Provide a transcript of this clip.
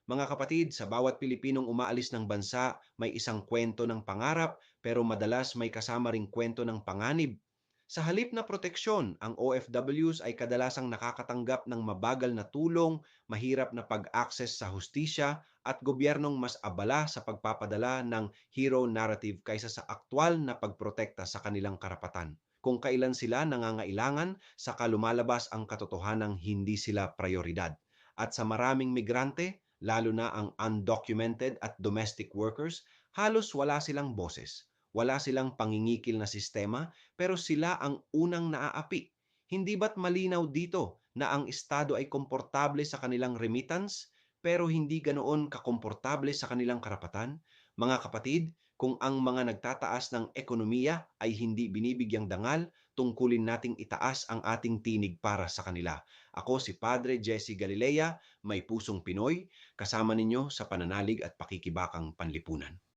Mga kapatid, sa bawat Pilipinong umaalis ng bansa, may isang kwento ng pangarap, pero madalas may kasama ring kwento ng panganib. Sa halip na proteksyon, ang OFWs ay kadalasang nakakatanggap ng mabagal na tulong, mahirap na pag-access sa hustisya, at gobyernong mas abala sa pagpapadala ng hero narrative kaysa sa aktwal na pagprotekta sa kanilang karapatan. Kung kailan sila nangangailangan, saka lumalabas ang katotohanang hindi sila prioridad. At sa maraming migrante, lalo na ang undocumented at domestic workers, halos wala silang boses. Wala silang pangingikil na sistema, pero sila ang unang naaapi. Hindi ba't malinaw dito na ang Estado ay komportable sa kanilang remittance, pero hindi ganoon kakomportable sa kanilang karapatan? Mga kapatid, kung ang mga nagtataas ng ekonomiya ay hindi binibigyang dangal, tungkulin nating itaas ang ating tinig para sa kanila. Ako si Padre Jesse Galilea, may pusong Pinoy, kasama ninyo sa pananalig at pakikibakang panlipunan.